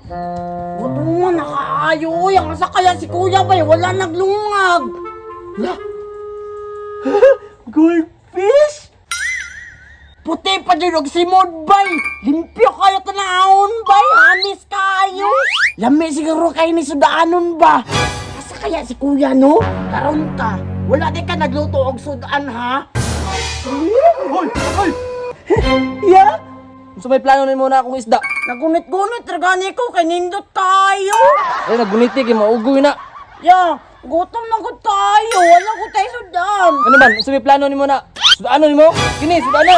Buto mo, nakaayo. Ang asa kaya si kuya ba? Wala naglungag. La. Goldfish? Puti pa dyan og simod bay. Limpyo kayo tanahon bay. Hamis kayo. Lami siguro kayo ni sudaanon ba? Asa kaya si kuya no? Karon ka. Wala di ka nagluto og sudaan ha? Hoy! Hoy! Ya? Gusto may plano ni mo na akong isda. Nagunit-gunit ragani ko kay nindot tayo. Ay, naguniti kay maugoy na. Ya, gutom na ko tayo. Wala ko tayo sudan. Ano man? Gusto may plano ni mo na. Sudano ni mo? Kini, sudano.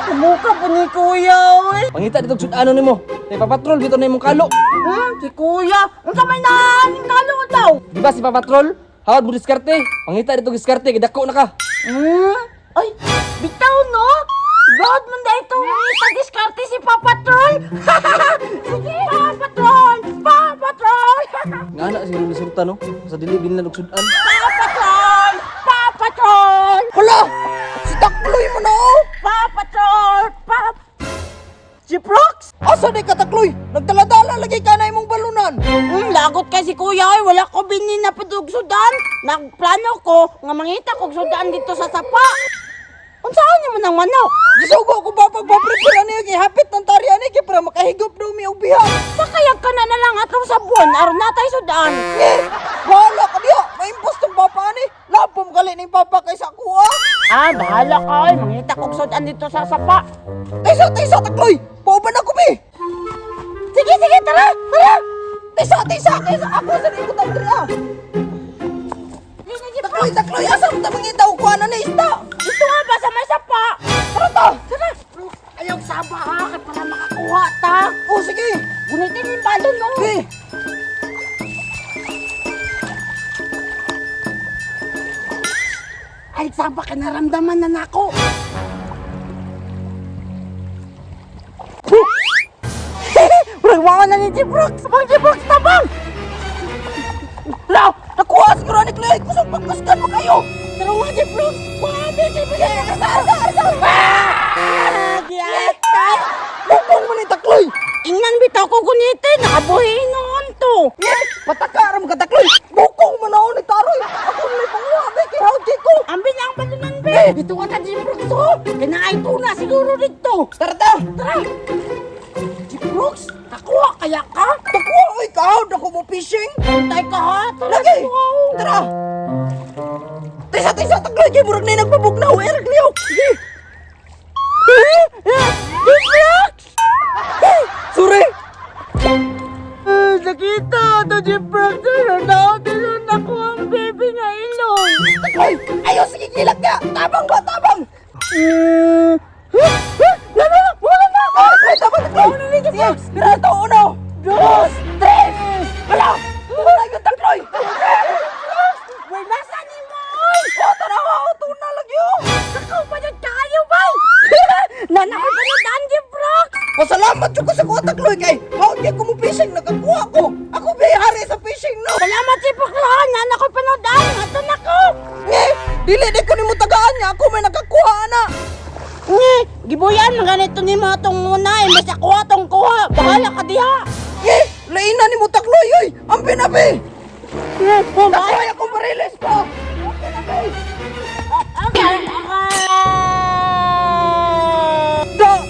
Kumuka po ni kuya, oy. Pangita dito sudano ni mo. Tay papatrol bito na imong kalo. Si kuya, ang kamay na aning kalo daw. Di ba si papatrol? Hawad mo diskarte. Pangita dito diskarte kay dako na ka. Ay, bitaw no? God man da ito, tag-diskarte si Papa Troll. Sige, Papa Troll! Papa Troll! Nga na siguro resulta no. Sa dili din na sudan. Papa Troll! Papa Troll! Hala! Si Takloy mo na oh! Papa Troll! Jiprox! Asa di ka Takloy? Nagdala-dala lagi ka na imong balunan. Lagot kay si kuya, ay wala ko binin na padugsudan. Nagplano ko nga mangita kog sudan dito sa sapa. Unsaon niyo man ang manok? Gisugo ko ba pagpaprepare niyo kay hapit ng tarian ni para makahigop daw mi og biha. Sakayag ka na lang atong sabon aron natay sudan. Wala ka diha, maimpos tong papa ni. Labom gali ning papa kay sa kuha. Bahala ka ay mangita kog sudan dito sa sapa. Tisa Takloy. Pauban ako bi. Sige, tara! Tara! Tisa ako sa ikutan dira. Takloy, asa mo ta mangita og kuha na ni isda. Ito nga ba sa may sapa? Tara to. Tara! Ayaw saba ha, kaya para makakuha ta. Oh sige. Gunitin yung balon no. Okay. Ay, saba ka naramdaman na nako. Wala na ni Jiprox! Bang Jiprox, tabang! Hala, nakuha siguro ni Clay. Kusog pagkuskan mo kayo. Tara nga Jiprox! Wabi, Jiprox! Diatay! Bukong mo ni Takloy. Ingnan bitaw ko gunitin, nakabuhin noon to. Patakaram ka Takloy. Bukong mo na ako ni Taroy. Ako may panguha, be. Kaya hawag ko. Ambi na ang balunan, be! Ito ka na Jiprox, ho! Kinaay tuna siguro dito. Tara ta. Tara! Jiprox, nakuha kaya ka? Nakuha, oy. Kahawad ako mo fishing. Tay ka ha? Tara, Lagi. wow. Tara. Tisa, Takloy. Kaya murag na nagpabugnaw. Erag liyaw. Sige. Jiprox! Sorry. Nakita ito, Jiprox. Tinunod ako ang baby nga ilong. Takloy. Ayaw, sige. Kilag ka. Tabang ba? Tabang. Wala na! Ay, tabang, Takloy. Wala na, Jiprox! Tira ito, uno. Dos. Tres. Wala. Wala yung Takloy. Wala nasa ni Moy! Oh, tara. Tuna lagi oh. Nakaw pa dyan tayo, bay! Nanakot pa na daan, Jiprox! Pasalamat ko sa kuha Takloy kay. Hawag ko mo fishing. Nakakuha ko. Ako bihari sa fishing no. Salamat, Jiprox, ha! Nanakot pa na daan! Ato na ko! Dili di ko ni mo tagaan niya. Ako may nakakuha na. Gibuyan, ganito ni mo itong muna, mas ako itong kuha. Bahala ka diha! Laina ni mo Takloy oy. Ang pinabi. Takloy ako marilis po.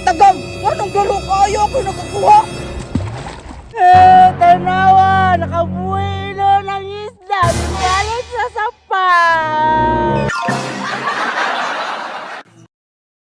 Tagam. Anong galo kayo ako nakakuha? Tanawa! Nakabuhay!